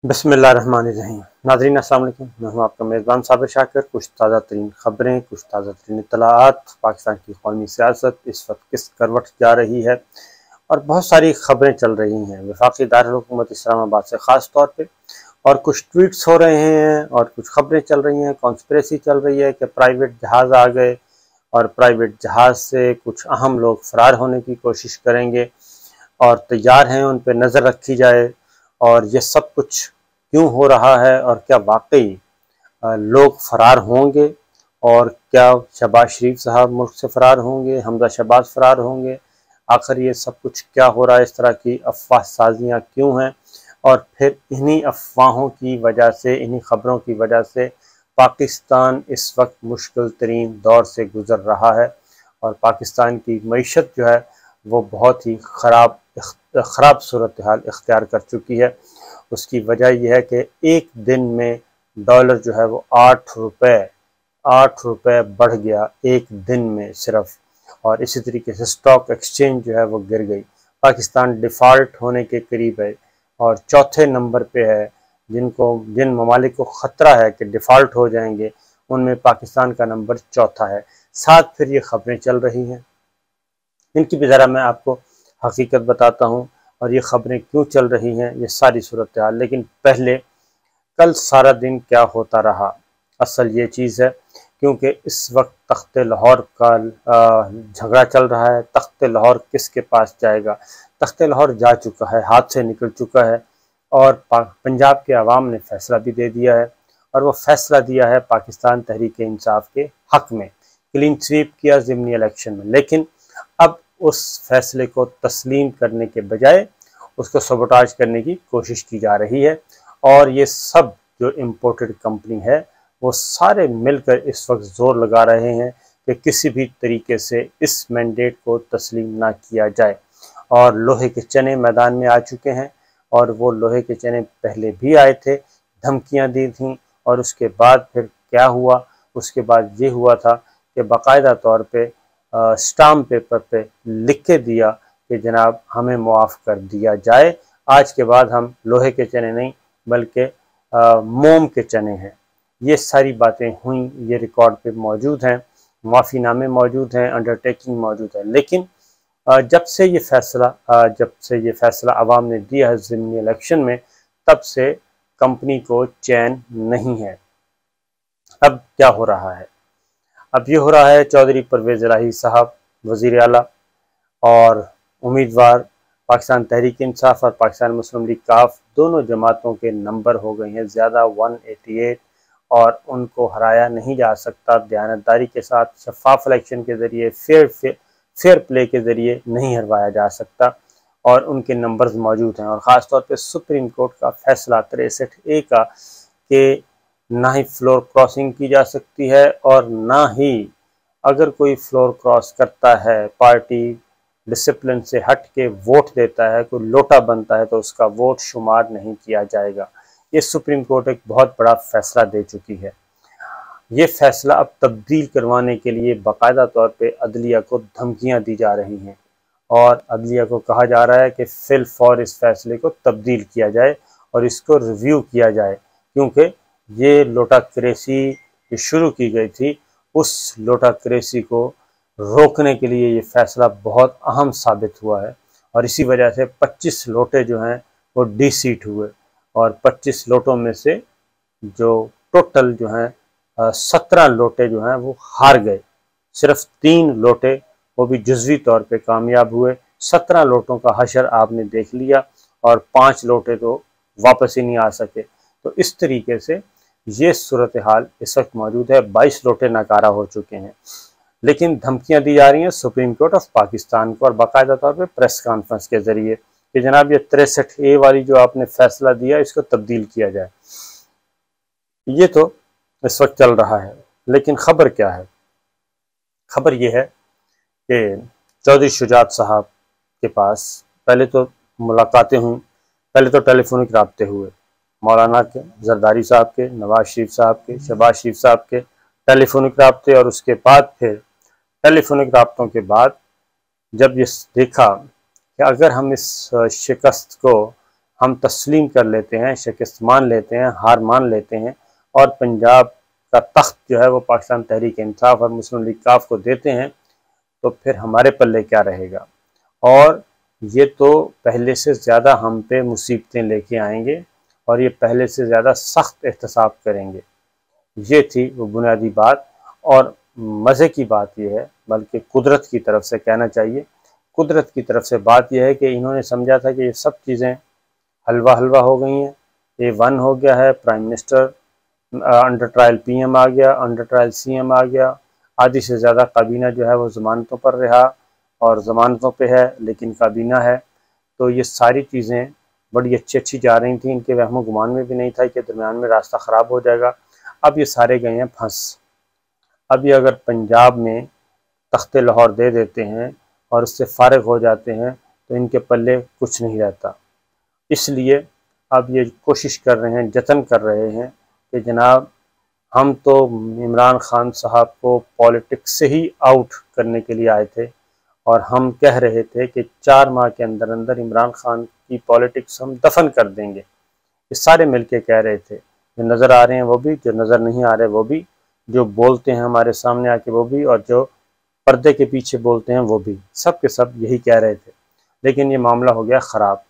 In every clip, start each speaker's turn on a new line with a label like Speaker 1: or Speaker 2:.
Speaker 1: बिस्मिल्लाहिर्रहमानिर्रहीम। नाज़रीन अस्सलाम वालेकुम, मैं हूं आपका मेज़बान साबिर शाकिर। कुछ ताज़ा तरीन ख़बरें, कुछ ताज़ा तरीन इत्तलाआत, पाकिस्तान की कौमी सियासत इस वक्त किस करवट जा रही है और बहुत सारी ख़बरें चल रही हैं वफाकी दारुल हुकूमत इस्लामाबाद से ख़ास तौर पे। और कुछ ट्वीट्स हो रहे हैं और कुछ ख़बरें चल रही हैं, कॉन्स्पिरेसी चल रही है कि प्राइवेट जहाज़ आ गए और प्राइवेट जहाज़ से कुछ अहम लोग फ़रार होने की कोशिश करेंगे और तैयार हैं, उन पर नज़र रखी जाए। और ये सब कुछ क्यों हो रहा है और क्या वाकई लोग फ़रार होंगे और क्या शहबाज शरीफ साहब मुल्क से फ़रार होंगे, हमजा शहबाज फ़रार होंगे, आखिर ये सब कुछ क्या हो रहा है, इस तरह की अफवाह साजियाँ क्यों हैं। और फिर इन्हीं अफवाहों की वजह से, इन्हीं ख़बरों की वजह से पाकिस्तान इस वक्त मुश्किल तरीन दौर से गुज़र रहा है और पाकिस्तान की मईशत जो है वो बहुत ही ख़राब सूरत हाल इख्तियार कर चुकी है। उसकी वजह यह है कि एक दिन में डॉलर जो है वो 8 रुपये बढ़ गया एक दिन में सिर्फ। और इसी तरीके से स्टॉक एक्सचेंज जो है वो गिर गई। पाकिस्तान डिफ़ॉल्ट होने के करीब है और चौथे नंबर पे है। जिन ममालिक को ख़तरा है कि डिफ़ॉल्ट हो जाएंगे, उनमें पाकिस्तान का नंबर चौथा है। साथ फिर ये ख़बरें चल रही हैं, इनकी भी ज़रा मैं आपको हकीकत बताता हूँ और ये ख़बरें क्यों चल रही हैं, ये सारी सूरत हाल। लेकिन पहले कल सारा दिन क्या होता रहा, असल ये चीज़ है। क्योंकि इस वक्त तख्त लाहौर का झगड़ा चल रहा है। तख्त लाहौर किसके पास जाएगा? तख्त लाहौर जा चुका है, हाथ से निकल चुका है और पंजाब के अवाम ने फ़ैसला भी दे दिया है। और वो फ़ैसला दिया है पाकिस्तान तहरीक इंसाफ के हक़ में, क्लीन स्वीप किया ज़िमनी इलेक्शन में। लेकिन अब उस फैसले को तस्लीम करने के बजाय उसको सबोटाज करने की कोशिश की जा रही है। और ये सब जो इम्पोर्टेड कंपनी है वो सारे मिलकर इस वक्त ज़ोर लगा रहे हैं कि किसी भी तरीके से इस मैंडेट को तस्लीम ना किया जाए। और लोहे के चने मैदान में आ चुके हैं और वो लोहे के चने पहले भी आए थे, धमकियां दी थीं। और उसके बाद फिर क्या हुआ? उसके बाद ये हुआ था कि बाकायदा तौर पे स्टाम्प पेपर पे लिख के दिया कि जनाब हमें मुआफ़ कर दिया जाए, आज के बाद हम लोहे के चने नहीं बल्कि मोम के चने हैं। ये सारी बातें हुई, ये रिकॉर्ड पे मौजूद हैं, माफ़ीनामे मौजूद हैं, अंडरटेकिंग मौजूद है। लेकिन जब से ये फ़ैसला आवाम ने दिया है ज़िमनी इलेक्शन में, तब से कंपनी को चैन नहीं है। अब क्या हो रहा है? अब ये हो रहा है, चौधरी परवेज़ इलाही साहब वज़ीर आला और उम्मीदवार पाकिस्तान तहरीक इंसाफ और पाकिस्तान मुस्लिम लीग काफ दोनों जमातों के नंबर हो गए हैं ज़्यादा 188 और उनको हराया नहीं जा सकता। दयानतदारी के साथ शफाफ इलेक्शन के ज़रिए फेयर प्ले के ज़रिए नहीं हरवाया जा सकता और उनके नंबर्स मौजूद हैं। और ख़ास तौर पे सुप्रीम कोर्ट का फैसला 63A का कि ना ही फ्लोर क्रॉसिंग की जा सकती है और ना ही अगर कोई फ्लोर क्रॉस करता है, पार्टी डिसिप्लिन से हट के वोट देता है, कोई लोटा बनता है, तो उसका वोट शुमार नहीं किया जाएगा। ये सुप्रीम कोर्ट एक बहुत बड़ा फैसला दे चुकी है। ये फैसला अब तब्दील करवाने के लिए बाकायदा तौर पे अदलिया को धमकियां दी जा रही हैं और अदलिया को कहा जा रहा है कि फिल फॉर इस फैसले को तब्दील किया जाए और इसको रिव्यू किया जाए। क्योंकि ये लोटाक्रेसी शुरू की गई थी, उस लोटाक्रेसी को रोकने के लिए ये फैसला बहुत अहम साबित हुआ है। और इसी वजह से 25 लोटे जो हैं वो डी-सीट हुए और 25 लोटों में से जो टोटल जो हैं 17 लोटे जो हैं वो हार गए। सिर्फ 3 लोटे वो भी जुज़वी तौर पे कामयाब हुए। 17 लोटों का हशर आपने देख लिया और 5 लोटे तो वापस ही नहीं आ सके। तो इस तरीके से ये सूरत हाल इस वक्त मौजूद है। 22 लोटे नाकारा हो चुके हैं। लेकिन धमकियां दी जा रही हैं सुप्रीम कोर्ट ऑफ पाकिस्तान को और बाकायदा तौर पे प्रेस कॉन्फ्रेंस के ज़रिए कि जनाब ये 63A वाली जो आपने फैसला दिया इसको तब्दील किया जाए। ये तो इस वक्त चल रहा है। लेकिन ख़बर क्या है? ख़बर ये है कि चौधरी शुजात साहब के पास पहले तो मुलाकातें हुई, पहले तो टेलीफोनिक राब्ते हुए मौलाना के, जरदारी साहब के, नवाज शरीफ साहब के, शहबाज शरीफ साहब के टेलीफोनिक राब्ते। और उसके बाद फिर टेलीफोनिक राब्तों के बाद जब ये देखा कि अगर हम इस शिकस्त को हम तस्लीम कर लेते हैं, शिकस्त मान लेते हैं, हार मान लेते हैं और पंजाब का तख्त जो है वो पाकिस्तान तहरीक इंसाफ और मुस्लिम लीग काफ को देते हैं, तो फिर हमारे पल्ले क्या रहेगा। और ये तो पहले से ज़्यादा हम पे मुसीबतें लेके आएंगे और ये पहले से ज़्यादा सख्त एहतसाब करेंगे। ये थी वो बुनियादी बात। और मज़े की बात यह है, बल्कि कुदरत की तरफ से कहना चाहिए, कुदरत की तरफ से बात यह है कि इन्होंने समझा था कि ये सब चीज़ें हलवा हलवा हो गई हैं। A1 हो गया है, prime minister under trial PM आ गया, अंडर ट्रायल CM आ गया, आधी से ज़्यादा काबीना जो है वो ज़मानतों पर रहा और ज़मानतों पे है लेकिन काबीना है। तो ये सारी चीज़ें बड़ी अच्छी अच्छी जा रही थी, इनके वहमो गुमान में भी नहीं था कि दरमियान में रास्ता ख़राब हो जाएगा। अब ये सारे गए हैं फंस। अब ये अगर पंजाब में तख्ते लाहौर दे देते हैं और उससे फारिग हो जाते हैं तो इनके पल्ले कुछ नहीं रहता। इसलिए अब ये कोशिश कर रहे हैं, जतन कर रहे हैं कि जनाब हम तो इमरान खान साहब को पॉलिटिक्स से ही आउट करने के लिए आए थे और हम कह रहे थे कि 4 माह के अंदर अंदर इमरान खान की पॉलिटिक्स हम दफन कर देंगे। ये सारे मिलके कह रहे थे, जो नज़र आ रहे हैं वो भी, जो नज़र नहीं आ रहे वो भी, जो बोलते हैं हमारे सामने आके वो भी, और जो पर्दे के पीछे बोलते हैं वो भी, सब के सब यही कह रहे थे। लेकिन ये मामला हो गया ख़राब।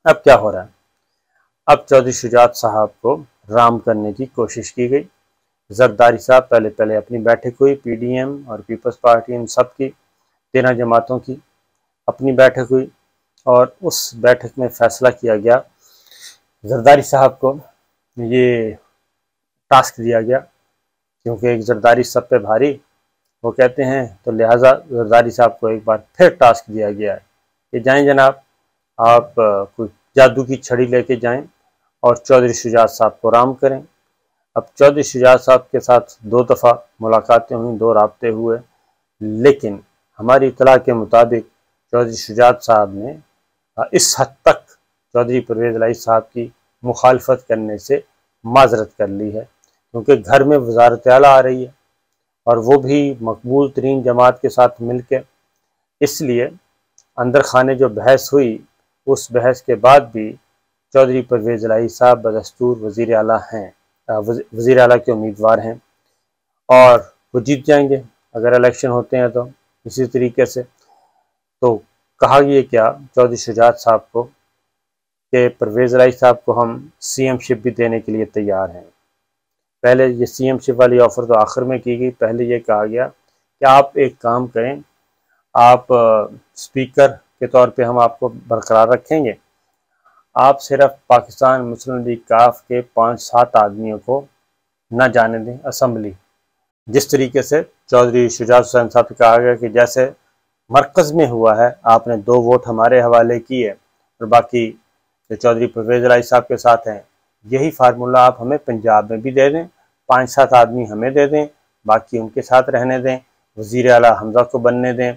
Speaker 1: अब क्या हो रहा है, अब चौधरी शुजात साहब को राम करने की कोशिश की गई। जरदारी साहब पहले अपनी बैठक हुई, PDM और पीपल्स पार्टी इन सब की, 13 जमातों की अपनी बैठक हुई और उस बैठक में फ़ैसला किया गया, जरदारी साहब को ये टास्क दिया गया, क्योंकि एक जरदारी सब पे भारी वो कहते हैं, तो लिहाजा जरदारी साहब को एक बार फिर टास्क दिया गया है कि जाएं जनाब, आप कोई जादू की छड़ी लेके जाएं और चौधरी शुजात साहब को राम करें। अब चौधरी शुजात साहब के साथ 2 दफ़ा मुलाकातें हुई, 2 राब्ते हुए, लेकिन हमारी इतला के मुताबिक चौधरी शुजात साहब ने इस हद तक चौधरी परवेज़ इलाही साहब की मुखालफत करने से माजरत कर ली है, क्योंकि घर में वजारत आला आ रही है और वो भी मकबूल तरीन जमात के साथ मिल के। इसलिए अंदर खाने जो बहस हुई, उस बहस के बाद भी चौधरी परवेज़ इलाही साहब बदस्तूर वज़ीर आला हैं, वज़ीर आला के उम्मीदवार हैं और वो जीत जाएंगे अगर इलेक्शन होते हैं तो। इसी तरीके से तो कहा ये क्या चौधरी शुजात साहब को कि परवेज़ इलाही साहब को हम CMशिप भी देने के लिए तैयार हैं। पहले ये CMशिप वाली ऑफ़र तो आखिर में की गई, पहले ये कहा गया कि आप एक काम करें, आप स्पीकर के तौर पे हम आपको बरकरार रखेंगे, आप सिर्फ पाकिस्तान मुस्लिम लीग काफ के 5-7 आदमियों को न जाने दें असम्बली। जिस तरीके से चौधरी शुजात हुसैन साहब से कहा गया कि जैसे मरकज़ में हुआ है, आपने 2 वोट हमारे हवाले किए और बाकी जो चौधरी परवेज़ इलाही साहब के साथ हैं, यही फार्मूला आप हमें पंजाब में भी दे दें, 5-7 आदमी हमें दे दें, बाकी उनके साथ रहने दें, वज़ीर आला हमज़ा को बनने दें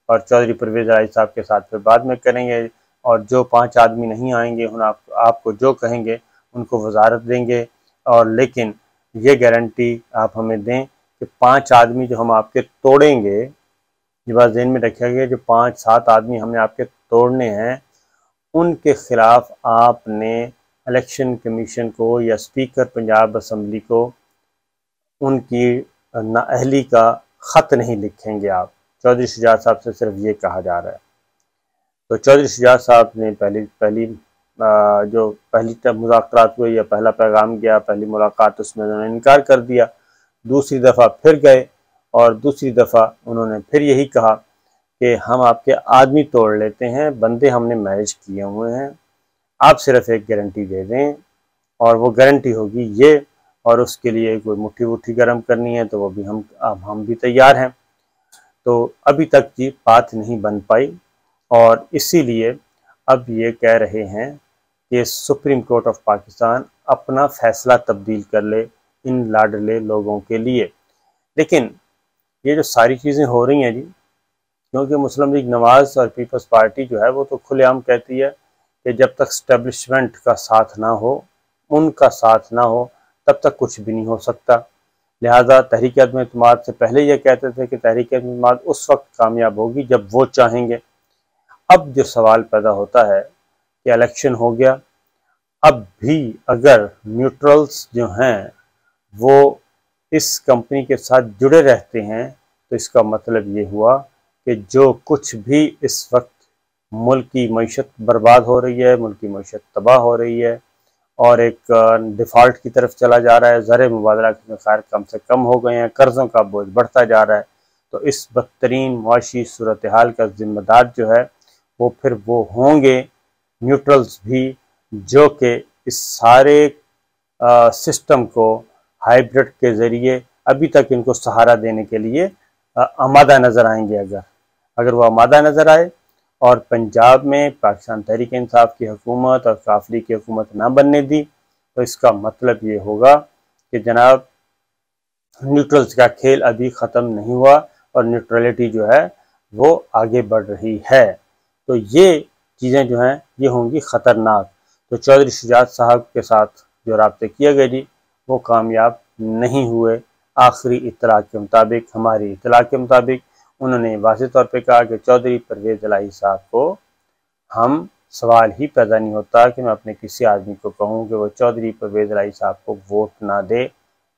Speaker 1: और चौधरी परवेज़ इलाही साहब के साथ फिर बाद में करेंगे। और जो 5 आदमी नहीं आएंगे, उन आपको जो कहेंगे उनको वजारत देंगे, और लेकिन ये गारंटी आप हमें दें कि 5 आदमी जो हम आपके तोड़ेंगे, ये बात ज़हन में रखिएगा, जो 5-7 आदमी हमने आपके तोड़ने हैं, उनके ख़िलाफ़ आपने इलेक्शन कमीशन को या स्पीकर पंजाब असम्बली को उनकी नाअहली का ख़त नहीं लिखेंगे आप। चौधरी शुजात साहब से सिर्फ ये कहा जा रहा है। तो चौधरी शुजात साहब ने जो पहली मुज़ाकरात हुए या पहला पैगाम गया, पहली मुलाकात, उसमें उन्होंने इनकार कर दिया। दूसरी दफ़ा फिर गए और दूसरी दफ़ा उन्होंने फिर यही कहा कि हम आपके आदमी तोड़ लेते हैं, बंदे हमने मैनेज किए हुए हैं, आप सिर्फ एक गारंटी दे दें और वो गारंटी होगी ये, और उसके लिए कोई मुट्ठी वुट्ठी गर्म करनी है तो वो भी हम भी तैयार हैं। तो अभी तक की बात नहीं बन पाई और इसीलिए अब ये कह रहे हैं कि सुप्रीम कोर्ट ऑफ पाकिस्तान अपना फ़ैसला तब्दील कर ले इन लाडले लोगों के लिए। लेकिन ये जो सारी चीज़ें हो रही हैं जी, क्योंकि मुस्लिम लीग नवाज़ और पीपल्स पार्टी जो है वो तो खुलेआम कहती है कि जब तक स्टैब्लिशमेंट का साथ ना हो, उनका साथ ना हो, तब तक कुछ भी नहीं हो सकता। लिहाजा तहरीक-ए-इत्तेमाद से पहले ये कहते थे कि तहरीक-ए-इत्तेमाद उस वक्त कामयाब होगी जब वो चाहेंगे। अब जो सवाल पैदा होता है कि इलेक्शन हो गया, अब भी अगर न्यूट्रल्स जो हैं वो इस कंपनी के साथ जुड़े रहते हैं तो इसका मतलब ये हुआ कि जो कुछ भी इस वक्त मुल्क की मईशत बर्बाद हो रही है, मुल्क की मईशत तबाह हो रही है और एक डिफ़ॉल्ट की तरफ चला जा रहा है, ज़र मुबादला के खैर कम से कम हो गए हैं, कर्ज़ों का बोझ बढ़ता जा रहा है, तो इस बदतरीन मुआशी सूरत हाल का ज़िम्मेदार जो है वो फिर वो होंगे न्यूट्रल्स भी, जो कि इस सारे सिस्टम को हाइब्रिड के ज़रिए अभी तक इनको सहारा देने के लिए आमादा नज़र आएंगे। अगर वो आमादा नज़र आए और पंजाब में पाकिस्तान तहरीक इंसाफ की हुकूमत और काफली की हुकूमत ना बनने दी तो इसका मतलब ये होगा कि जनाब न्यूट्रल्स का खेल अभी ख़त्म नहीं हुआ और न्यूट्रलिटी जो है वो आगे बढ़ रही है। तो ये चीज़ें जो हैं ये होंगी ख़तरनाक। तो चौधरी शुजात साहब के साथ जो राब्ते किए गए जी वो कामयाब नहीं हुए। आखिरी इत्तला के मुताबिक, हमारी इत्तला के मुताबिक, उन्होंने वाज़ेह तौर पे कहा कि चौधरी परवेज़ इलाही साहब को हम सवाल ही पैदा नहीं होता कि मैं अपने किसी आदमी को कहूँ कि वो चौधरी परवेज़ इलाही साहब को वोट ना दे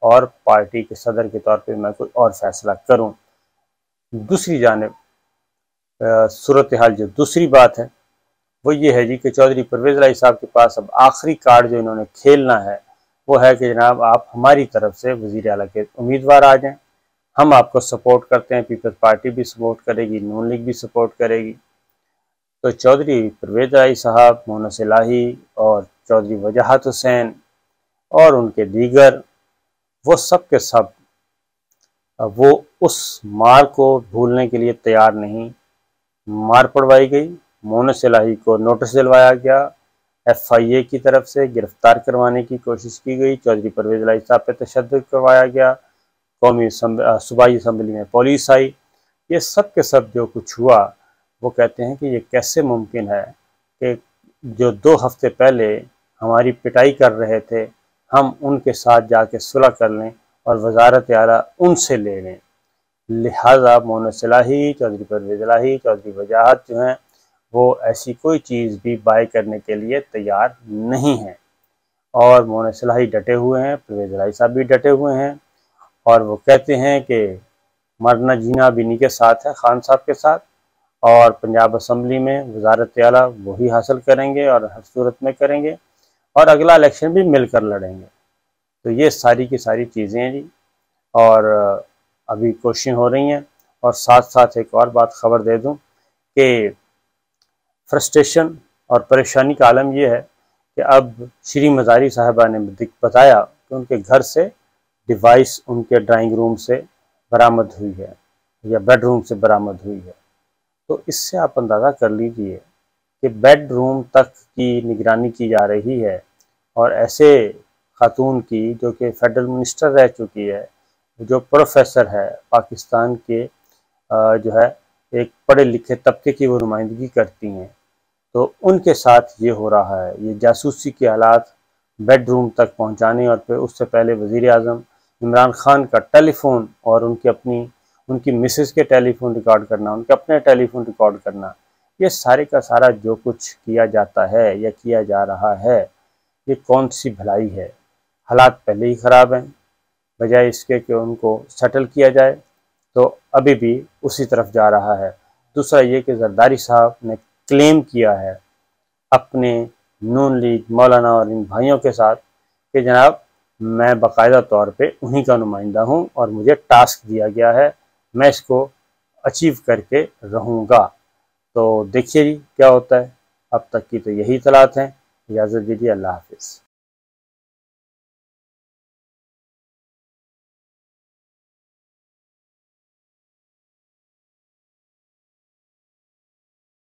Speaker 1: और पार्टी के सदर के तौर पे मैं कोई और फैसला करूँ। दूसरी जानिब सूरत हाल जो दूसरी बात है वो ये है जी कि चौधरी परवेज़ इलाही साहब के पास अब आखिरी कार्ड जो इन्होंने खेलना है वो है कि जनाब आप हमारी तरफ से वज़ीर आला के उम्मीदवार आ जाएं, हम आपको सपोर्ट करते हैं, पीपल्स पार्टी भी सपोर्ट करेगी, नून लीग भी सपोर्ट करेगी। तो चौधरी परवेज़ इलाही साहब, मोहनस इलाही और चौधरी वजाहत हुसैन और उनके दीगर वो सब के सब वो उस मार को भूलने के लिए तैयार नहीं। मार पड़वाई गई, मोहनस इलाही को नोटिस दिलवाया गया, FIA की तरफ से गिरफ्तार करवाने की कोशिश की गई, चौधरी परवेज़ इलाही साहब पे तशद्दुद करवाया गया, कौमी सूबाई असम्बली में पुलिस आई। ये सब के सब जो कुछ हुआ वो कहते हैं कि ये कैसे मुमकिन है कि जो 2 हफ्ते पहले हमारी पिटाई कर रहे थे हम उनके साथ जाके सुलह कर लें और वजारत आला उनसे ले लें। लिहाजा मोहनस इलाही, चौधरी परवेज़ इलाही, चौधरी वजाहत जो हैं वो ऐसी कोई चीज़ भी बाय करने के लिए तैयार नहीं हैं और मोहनस इलाही डटे हुए हैं, परवेज़ इलाही साहब भी डटे हुए हैं और वो कहते हैं कि मरना जीना भी इन्हीं के साथ है, खान साहब के साथ, और पंजाब असम्बली में वजारत आला वही हासिल करेंगे और हर सूरत में करेंगे और अगला इलेक्शन भी मिलकर लड़ेंगे। तो ये सारी की सारी चीज़ें हैं जी और अभी कोशिशें हो रही हैं। और साथ साथ एक और बात खबर दे दूं कि फ्रस्ट्रेशन और परेशानी का आलम यह है कि अब श्री मज़ारी साहबा ने बताया कि उनके घर से डिवाइस उनके ड्राइंग रूम से बरामद हुई है या बेडरूम से बरामद हुई है। तो इससे आप अंदाज़ा कर लीजिए कि बेडरूम तक की निगरानी की जा रही है और ऐसे खातून की जो कि फेडरल मिनिस्टर रह चुकी है, जो प्रोफेसर है, पाकिस्तान के जो है एक पढ़े लिखे तबके की वो नुमाइंदगी करती हैं, तो उनके साथ ये हो रहा है। ये जासूसी के हालात बेडरूम तक पहुंचाने और फिर उससे पहले वज़ीर आज़म इमरान खान का टेलीफोन और उनकी मिसेस के टेलीफोन रिकॉर्ड करना, उनके अपने टेलीफोन रिकॉर्ड करना, ये सारे का सारा जो कुछ किया जाता है या किया जा रहा है ये कौन सी भलाई है। हालात पहले ही ख़राब हैं, बजाय इसके कि उनको सेटल किया जाए तो अभी भी उसी तरफ जा रहा है। दूसरा ये कि जरदारी साहब ने क्लेम किया है अपने नून लीग, मौलाना और इन भाइयों के साथ कि जनाब मैं बाकायदा तौर पे उन्हीं का नुमाइंदा हूँ और मुझे टास्क दिया गया है, मैं इसको अचीव करके रहूँगा। तो देखिए जी क्या होता है। अब तक की तो यही इत्तलात हैं। इजाज़त दीजिए, अल्लाह हाफ़िज़।